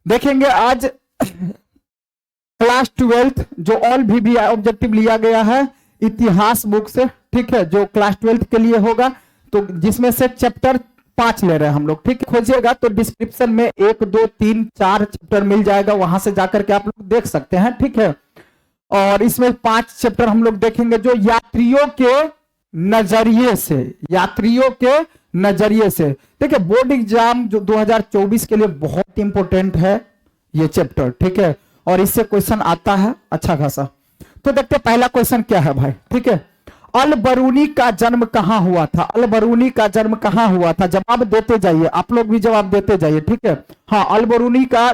देखेंगे आज क्लास 12 जो ऑल भी ऑब्जेक्टिव लिया गया है इतिहास बुक से, ठीक है, जो क्लास 12 के लिए होगा, तो जिसमें से चैप्टर 5 ले रहे हैं हम लोग, ठीक है। खोजिएगा तो डिस्क्रिप्शन में 1 2 3 4 चैप्टर मिल जाएगा, वहां से जाकर के आप लोग देख सकते हैं, ठीक है। और इसमें 5 चैप्टर हम लोग देखेंगे जो यात्रियों के नजरिए से, यात्रियों के नजरिए से। देखिए बोर्ड एग्जाम जो 2024 के लिए बहुत इंपॉर्टेंट है ये चैप्टर, ठीक है, और इससे क्वेश्चन आता है अच्छा खासा। तो देखते पहला क्वेश्चन क्या है भाई, ठीक है। अल बरूनी का जन्म कहां हुआ था? अल बरूनी का जन्म कहां हुआ था? जवाब देते जाइए, आप लोग भी जवाब देते जाइए, ठीक है। हाँ, अल बरूनी का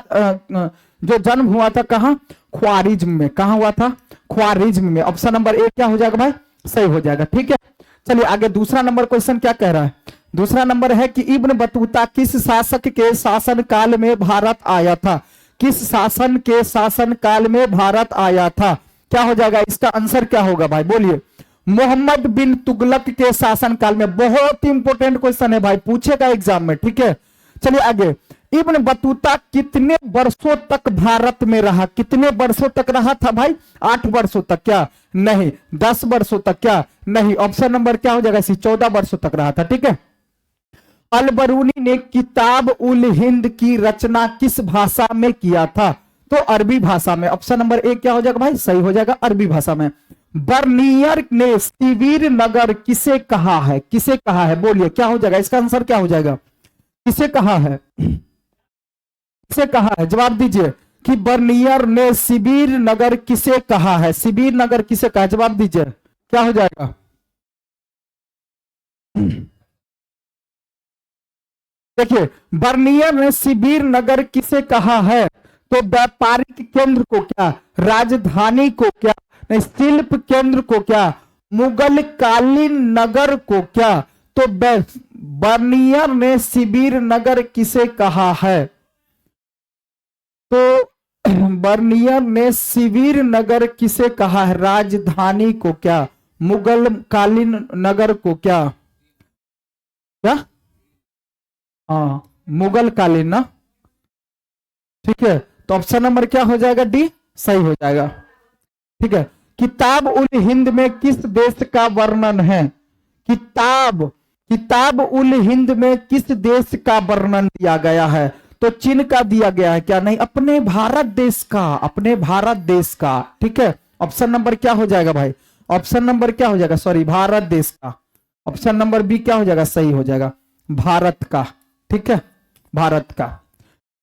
जो जन्म हुआ था कहां? ख्वारिज्म में। कहां हुआ था? ख्वारिज्म में। ऑप्शन नंबर ए क्या हो जाएगा भाई? सही हो जाएगा, ठीक है। चलिए आगे दूसरा नंबर क्वेश्चन क्या कह रहा है? दूसरा नंबर है कि इब्न बतूता किस शासक के शासन काल में भारत आया था? किस शासन के शासन काल में भारत आया था? क्या हो जाएगा? इसका आंसर क्या होगा भाई, बोलिए। मोहम्मद बिन तुगलक के शासन काल में। बहुत इंपॉर्टेंट क्वेश्चन है भाई, पूछेगा एग्जाम में, ठीक है। चलिए आगे, इब्न बतूता कितने वर्षों तक भारत में रहा? कितने वर्षों तक रहा था भाई? 8 वर्षों तक क्या? नहीं। 10 वर्षों तक क्या? नहीं। ऑप्शन नंबर क्या हो जाएगा? 14 वर्षों तक रहा था, ठीक है। अल बरूनी ने किताब उल हिंद की रचना किस भाषा में किया था? तो अरबी भाषा में। ऑप्शन नंबर ए क्या हो जाएगा भाई? सही हो जाएगा, अरबी भाषा में। बर्नियर ने शिविर नगर किसे कहा है? किसे कहा है? बोलिए क्या हो जाएगा? इसका आंसर क्या हो जाएगा? किसे कहा है? किसे कहा है? जवाब दीजिए कि बर्नियर ने शिविर नगर किसे कहा है? शिविर नगर किसे कहा है? जवाब दीजिए क्या हो जाएगा? देखिए, बर्नियर ने शिविर नगर किसे कहा है? तो व्यापारिक केंद्र को क्या? राजधानी को क्या? नहीं, शिल्प केंद्र को क्या? मुगल कालीन नगर को क्या? तो बर्नियर ने शिविर नगर किसे कहा है? तो बर्नियर ने शिविर नगर किसे कहा है? राजधानी को क्या? मुगल कालीन नगर को क्या? क्या? हाँ, मुगल कालीन ना, ठीक है। तो ऑप्शन नंबर क्या हो जाएगा? डी सही हो जाएगा, ठीक है। किताब उल हिंद में किस देश का वर्णन है? किताब उल हिंद में किस देश का वर्णन दिया गया है? तो चीन का दिया गया है क्या? नहीं, अपने भारत देश का, अपने भारत देश का, ठीक है। ऑप्शन नंबर क्या हो जाएगा भाई? ऑप्शन नंबर क्या हो जाएगा? सॉरी, भारत देश का। ऑप्शन नंबर बी क्या हो जाएगा? सही हो जाएगा, भारत का, ठीक है, भारत का।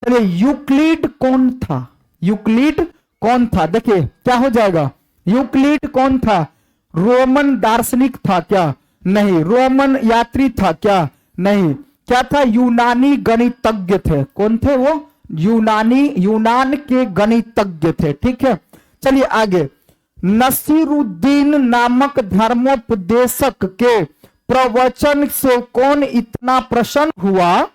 चलिए, यूक्लिड कौन था? यूक्लिड कौन था? देखिए क्या हो जाएगा? यूक्लिड कौन था? रोमन दार्शनिक था क्या? नहीं। रोमन यात्री था क्या? नहीं। क्या था? यूनानी गणितज्ञ थे। कौन थे वो? यूनान के गणितज्ञ थे, ठीक है। चलिए आगे, नसीरुद्दीन नामक धर्मोपदेशक के प्रवचन से कौन इतना प्रसन्न हुआ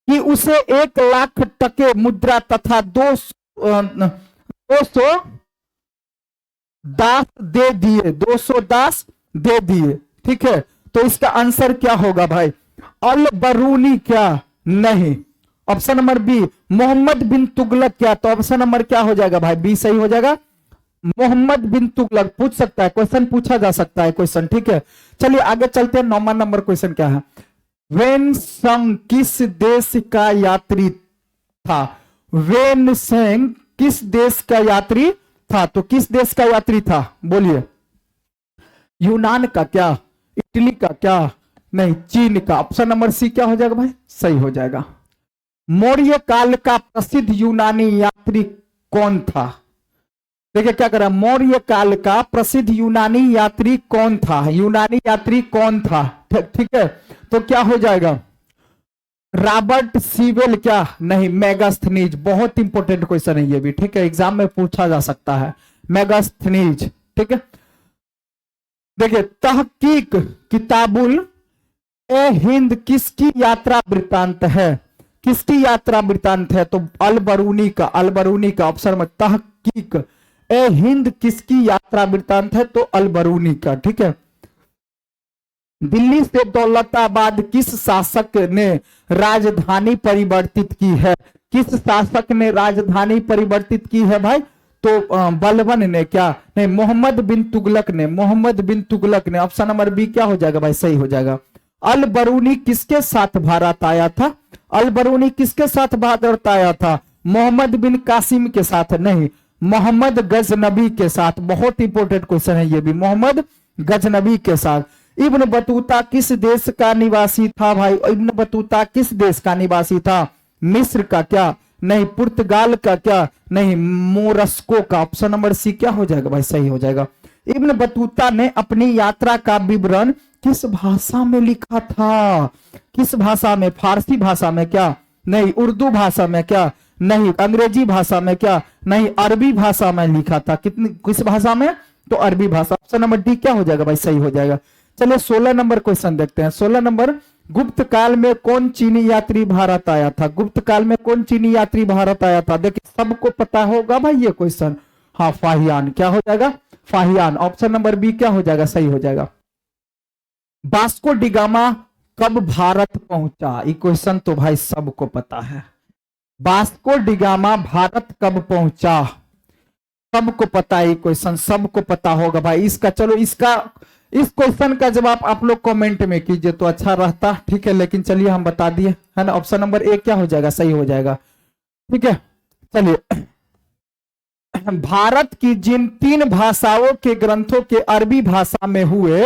कि उसे 1 लाख टके मुद्रा तथा 200 दास दे दिए? 200 दास दे दिए, ठीक है। तो इसका आंसर क्या होगा भाई? अल बरूनी क्या? नहीं। ऑप्शन नंबर बी, मोहम्मद बिन तुगलक क्या? तो ऑप्शन नंबर क्या हो जाएगा भाई? बी सही हो जाएगा, मोहम्मद बिन तुगलक। पूछ सकता है क्वेश्चन, पूछा जा सकता है क्वेश्चन, ठीक है। चलिए आगे चलते हैं। 9वां नंबर क्वेश्चन क्या है? वेनसंग किस देश का यात्री था? वेनसंग किस देश का यात्री था? तो किस देश का यात्री था? बोलिए। यूनान का क्या? इटली का क्या? नहीं, चीन का। ऑप्शन नंबर सी क्या हो जाएगा भाई? सही हो जाएगा। मौर्य काल का प्रसिद्ध यूनानी यात्री कौन था? देखिए क्या करा, मौर्य काल का प्रसिद्ध यूनानी यात्री कौन था? यूनानी यात्री कौन था? ठीक है, तो क्या हो जाएगा? रॉबर्ट सीवेल क्या? नहीं, मेगास्थनीज। बहुत इंपॉर्टेंट क्वेश्चन है ये भी, ठीक है, एग्जाम में पूछा जा सकता है, मेगास्थनीज, ठीक है। देखिए, तहकीक किताबुल ए हिंद किसकी यात्रा वृत्तांत है? किसकी यात्रा वृत्तांत है? तो अल बरूनी का, अल बरूनी का। ऑप्शन में तहकीक ए हिंद किसकी यात्रा वृत्तांत है? तो अल बरूनी का, ठीक है। दिल्ली से दौलताबाद किस शासक ने राजधानी परिवर्तित की है? किस शासक ने राजधानी परिवर्तित की है भाई? तो बलबन ने। क्या? नहीं, मोहम्मद बिन तुगलक ने। मोहम्मद बिन तुगलक ने। ऑप्शन नंबर बी क्या हो जाएगा भाई? सही हो जाएगा। अल बरूनी किसके साथ भारत आया था? अल बरूनी किसके साथ भारत आया था? मोहम्मद बिन कासिम के साथ नहीं, मोहम्मद गजनबी के साथ। बहुत इंपॉर्टेंट क्वेश्चन है ये भी, मोहम्मद गजनबी के साथ। इब्न बतूता किस देश का निवासी था भाई? इब्न बतूता किस देश का निवासी था? मिस्र का? क्या? नहीं, पुर्तगाल का? क्या? नहीं, मोरस्को का। ऑप्शन नंबर सी क्या हो जाएगा भाई? सही हो जाएगा। इब्न बतूता ने अपनी यात्रा का विवरण किस भाषा में लिखा था? किस भाषा में? फारसी भाषा में? क्या? नहीं, उर्दू भाषा में? क्या? नहीं, अंग्रेजी भाषा में? क्या? नहीं, अरबी भाषा में लिखा था। किस भाषा में? तो अरबी भाषा। ऑप्शन नंबर डी क्या हो जाएगा भाई? सही हो जाएगा। चलो 16 नंबर क्वेश्चन देखते हैं। 16 नंबर, गुप्त काल में कौन चीनी यात्री भारत आया था? गुप्त काल में कौन चीनी यात्री भारत आया था? देखिए सबको पता होगा भाई ये क्वेश्चन। हाँ, फाहियान। क्या हो जाएगा? फाहियान। ऑप्शन नंबर बी क्या हो जाएगा? सही हो जाएगा। वास्को डिगामा कब भारत पहुंचा? ये क्वेश्चन तो भाई सबको पता है। वास्को डिगामा भारत कब पहुंचा? सबको पता है ये क्वेश्चन, सबको पता होगा भाई इसका। चलो इस क्वेश्चन का जवाब आप लोग कमेंट में कीजिए तो अच्छा रहता, ठीक है। लेकिन चलिए हम बता दिए, है ना। ऑप्शन नंबर ए क्या हो जाएगा? सही हो जाएगा, ठीक है। चलिए, भारत की जिन 3 भाषाओं के ग्रंथों के अरबी भाषा में हुए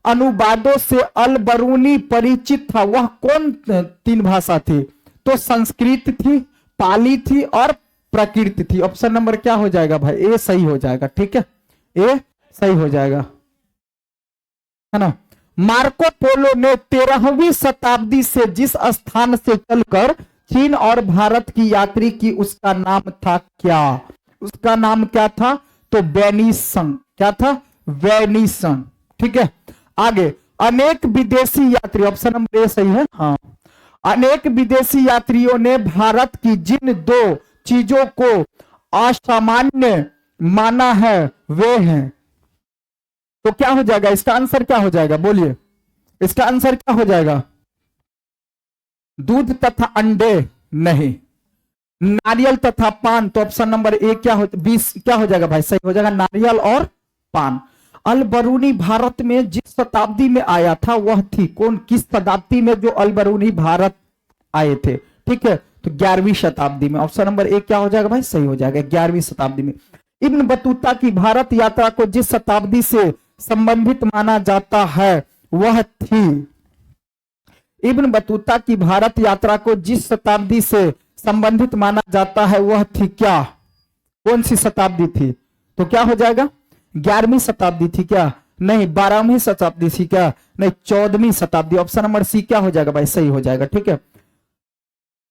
अनुवादों से अल बरूनी परिचित था, वह कौन 3 भाषा थी? तो संस्कृत थी, पाली थी और प्राकृत थी। ऑप्शन नंबर क्या हो जाएगा भाई? ए सही हो जाएगा, ठीक है। ए सही हो जाएगा, है ना। मार्को पोलो ने 13वीं शताब्दी से जिस स्थान से चलकर चीन और भारत की यात्री की उसका नाम था क्या? उसका नाम क्या था? तो वेनिसन। क्या था? वेनिसन, ठीक है। आगे, अनेक विदेशी यात्री। ऑप्शन नंबर ए सही है, हाँ। अनेक विदेशी यात्रियों ने भारत की जिन 2 चीजों को असामान्य माना है वे हैं। तो क्या हो जाएगा इसका आंसर? क्या हो जाएगा बोलिए? इसका आंसर क्या हो जाएगा? दूध तथा अंडे? नहीं। नारियल तथा पान? तो ऑप्शन नंबर ए क्या हो, 20 क्या हो जाएगा भाई? सही हो जाएगा, नारियल और पान। अल बरूनी भारत में जिस शताब्दी में आया था वह थी कौन? किस शताब्दी में जो अल बरूनी भारत आए थे? ठीक है, तो 11वीं शताब्दी में। ऑप्शन नंबर ए क्या हो जाएगा भाई? सही हो जाएगा, 11वीं शताब्दी में। इब्न बतूता की भारत यात्रा को जिस शताब्दी से संबंधित माना जाता है वह थी। इब्न बतूता की भारत यात्रा को जिस शताब्दी से संबंधित माना जाता है वह थी क्या? कौन सी शताब्दी थी? तो क्या हो जाएगा? 11वीं शताब्दी थी क्या? नहीं, 12वीं शताब्दी थी क्या? नहीं, 14वीं शताब्दी। ऑप्शन नंबर सी क्या हो जाएगा भाई? सही हो जाएगा, ठीक है।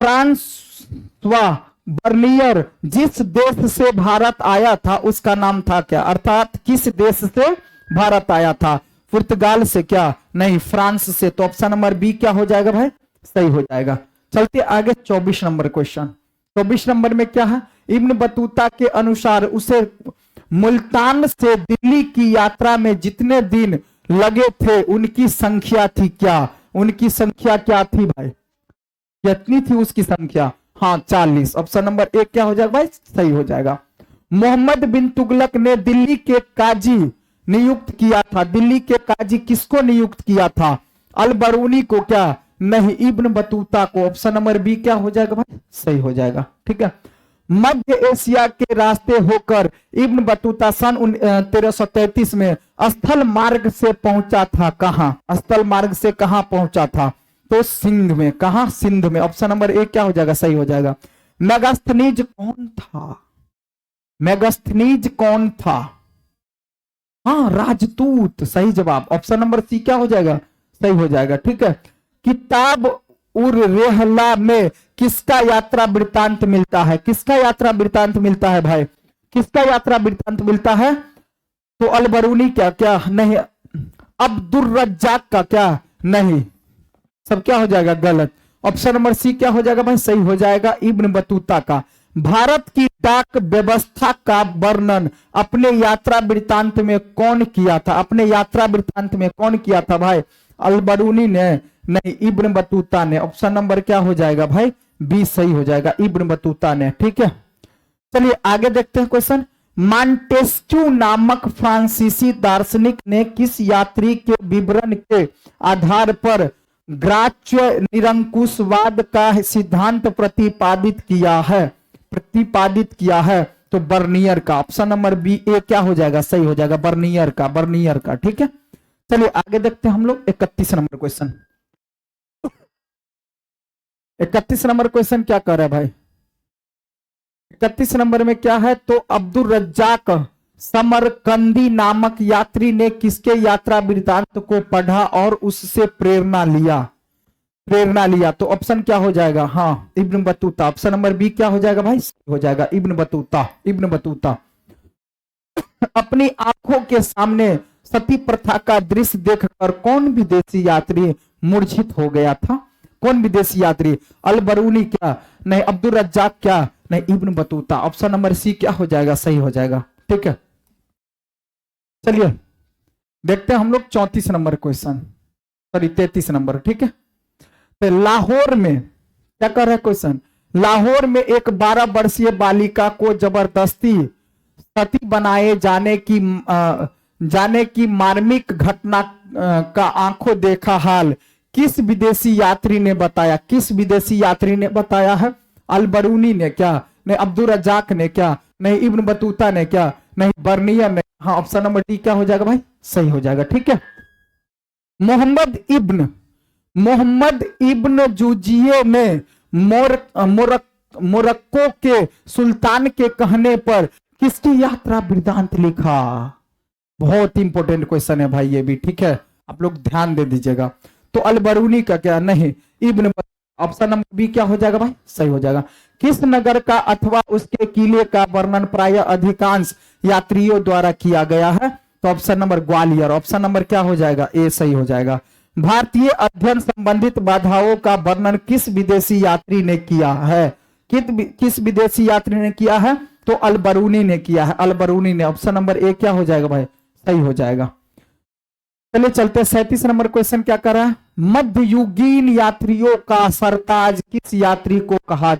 फ्रांसवा बर्नियर जिस देश से भारत आया था उसका नाम था क्या? अर्थात किस देश से भारत आया था? पुर्तगाल से? क्या? नहीं, फ्रांस से। तो ऑप्शन नंबर बी क्या हो जाएगा भाई? सही हो जाएगा। चलते आगे 24 नंबर क्वेश्चन। 24 नंबर में क्या है? इब्न बतूता के अनुसार उसे मुल्तान से दिल्ली की यात्रा में जितने दिन लगे थे उनकी संख्या थी क्या? उनकी संख्या क्या थी भाई? कितनी थी उसकी संख्या? हाँ, 40। ऑप्शन नंबर एक क्या हो जाएगा भाई? सही हो जाएगा। मोहम्मद बिन तुगलक ने दिल्ली के काजी नियुक्त किया था। दिल्ली के काजी किसको नियुक्त किया था? अल बरूनी को? क्या? नहीं, इब्न बतूता को। ऑप्शन नंबर बी क्या हो जाएगा भाई? सही हो जाएगा, ठीक है। मध्य एशिया के रास्ते होकर इब्न बतूता सन 1333 में स्थल मार्ग से पहुंचा था। कहां? स्थल मार्ग से कहां पहुंचा था? तो सिंध में। कहां? सिंध में। ऑप्शन नंबर एक क्या हो जाएगा? सही हो जाएगा। मेगास्थनीज कौन था? मेगास्थनीज कौन था? हाँ, राजदूत। सही जवाब। ऑप्शन नंबर सी क्या हो जाएगा? सही हो जाएगा, ठीक है। किताब उर रेहला में किसका यात्रा वृत्तांत मिलता है? किसका यात्रा वृत्तांत मिलता है भाई? किसका यात्रा वृत्तांत मिलता है? तो अल बरूनी क्या? क्या? नहीं। अब्दुर रज्जाक का? क्या? नहीं। सब क्या हो जाएगा? गलत। ऑप्शन नंबर सी क्या हो जाएगा भाई? सही हो जाएगा, इब्न बतूता का। भारत की डाक व्यवस्था का वर्णन अपने यात्रा वृत्तांत में कौन किया था? अपने यात्रा वृत्तांत में कौन किया था भाई? अल बरूनी ने? नहीं, इब्न बतूता ने। ऑप्शन नंबर क्या हो जाएगा भाई? बी सही हो जाएगा, इब्न बतूता ने। ठीक है, चलिए आगे देखते हैं क्वेश्चन। मॉन्टेस्क्यू नामक फ्रांसीसी दार्शनिक ने किस यात्री के विवरण के आधार पर ग्राह्य निरंकुशवाद का सिद्धांत प्रतिपादित किया है? तो बर्नियर का। ऑप्शन नंबर बी ए क्या हो जाएगा, सही हो जाएगा, बर्नियर का। ठीक है, चलिए आगे देखते हैं हम लोग 31 नंबर क्वेश्चन। 31 नंबर क्वेश्चन क्या कर रहा है भाई? 31 नंबर में क्या है, तो अब्दुल रज्जाक समरकंदी नामक यात्री ने किसके यात्रा वृत्तांत को पढ़ा और उससे प्रेरणा लिया? तो ऑप्शन क्या हो जाएगा, हाँ Ibn Battuta. Option number B क्या हो जाएगा भाई, हो जाएगा इब्न बतूता। अपनी आंखों के सामने सती प्रथा का दृश्य देखकर कौन विदेशी यात्री मूर्छित हो गया था? कौन विदेशी यात्री? अल बरूनी क्या? नहीं। अब्दुल रज्जाक क्या? नहीं, Ibn Battuta. Option number C क्या हो जाएगा, सही हो जाएगा। ठीक है, चलिए देखते हैं हम लोग 34 नंबर क्वेश्चन, सॉरी 33 नंबर। ठीक है, तो लाहौर में क्या कर रहा है क्वेश्चन? लाहौर में एक 12 वर्षीय बालिका को जबरदस्ती सती बनाए जाने की मार्मिक घटना का आंखों देखा हाल किस विदेशी यात्री ने बताया है? अल बरूनी ने क्या? नहीं। अब्दुल रज्जाक ने क्या? नहीं। इब्न बतूता ने क्या? नहीं। बर्नियर ने। हाँ, ऑप्शन नंबर डी क्या हो जाएगा भाई, सही हो जाएगा। ठीक है, मोहम्मद इब्न जूजिये ने मोरक्को के सुल्तान के कहने पर किसकी यात्रा वृत्तांत लिखा? बहुत इंपॉर्टेंट क्वेश्चन है भाई ये भी। ठीक है, आप लोग ध्यान दे दीजिएगा। तो अल बरूनी का क्या? नहीं। इब्न। ऑप्शन नंबर बी क्या हो जाएगा भाई, सही हो जाएगा। किस नगर का अथवा उसके किले का वर्णन प्राय अधिकांश यात्रियों द्वारा किया गया है? तो option number Gwalior. Option number क्या हो जाएगा, ए सही हो जाएगा। भारतीय अध्ययन संबंधित बाधाओं का वर्णन किस विदेशी यात्री ने किया है? किस विदेशी यात्री ने किया है? तो अल बरूनी ने किया है, अल बरूनी ने। ऑप्शन नंबर ए क्या हो जाएगा भाई, सही हो जाएगा। चलिए चलते 37 नंबर क्वेश्चन क्या कर रहा है? मध्ययुगीन यात्रियों का सरताज किस यात्री को कहा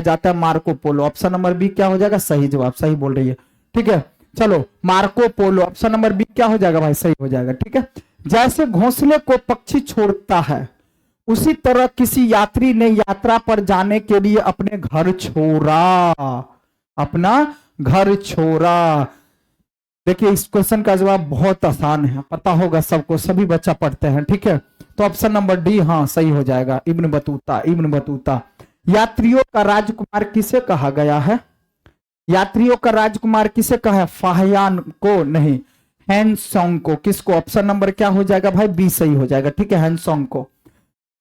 जाता है? Marco Polo. Option number B क्या हो जाएगा, सही जवाब, सही बोल रही है। ठीक है, चलो Marco Polo. Option number B क्या हो जाएगा भाई, सही हो जाएगा। ठीक है, जैसे घोंसले को पक्षी छोड़ता है उसी तरह किसी यात्री ने यात्रा पर जाने के लिए अपना घर छोड़ा। देखिए इस क्वेश्चन का जवाब बहुत आसान है, पता होगा सबको, सभी बच्चा पढ़ते हैं। ठीक है, तो ऑप्शन नंबर डी हाँ सही हो जाएगा, इब्न बतूता। यात्रियों का राजकुमार किसे कहा गया है? फाहियान को नहीं, हैंसोंग को। किसको? ऑप्शन नंबर क्या हो जाएगा भाई, बी सही हो जाएगा। ठीक है, हैंसोंग को।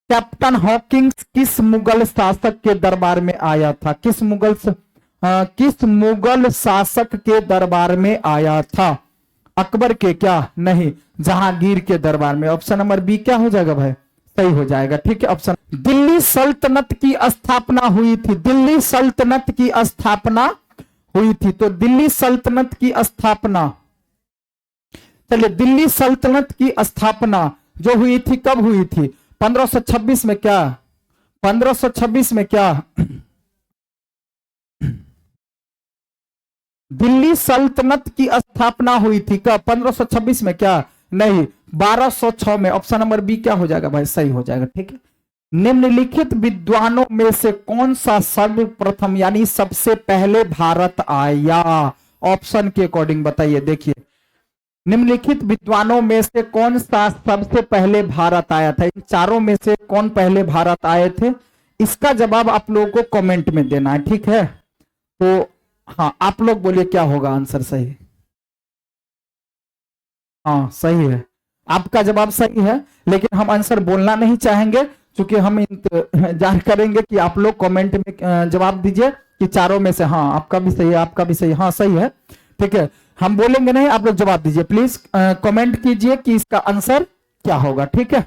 कैप्टन हॉकिंस किस मुगल शासक के दरबार में आया था? किस मुगल शासक के दरबार में आया था? अकबर के क्या? नहीं, जहांगीर के दरबार में। ऑप्शन नंबर बी क्या हो जाएगा भाई, सही हो जाएगा। ठीक है, ऑप्शन। दिल्ली सल्तनत की स्थापना हुई थी। तो दिल्ली सल्तनत की स्थापना जो हुई थी कब हुई थी? 1526 में क्या? 1526 में क्या? दिल्ली सल्तनत की स्थापना हुई थी कब? 1526 में क्या? नहीं, 1206 में। ऑप्शन नंबर बी क्या हो जाएगा भाई, सही हो जाएगा। ठीक है, निम्नलिखित विद्वानों में से कौन सा सर्वप्रथम यानी सबसे पहले भारत आया? ऑप्शन के अकॉर्डिंग बताइए। देखिए निम्नलिखित विद्वानों में से कौन सा सबसे पहले भारत आया था? इन चारों में से कौन पहले भारत आए थे? इसका जवाब आप लोगों को कमेंट में देना है। ठीक है, तो हाँ आप लोग बोलिए क्या होगा आंसर सही? हाँ सही है, आपका जवाब सही है, लेकिन हम आंसर बोलना नहीं चाहेंगे क्योंकि हम इंतजार करेंगे कि आप लोग कमेंट में जवाब दीजिए कि चारों में से। हाँ आपका भी सही है, आपका भी सही, हाँ सही है। ठीक है, हम बोलेंगे नहीं, आप लोग जवाब दीजिए प्लीज, कमेंट कीजिए कि इसका आंसर क्या होगा। ठीक है।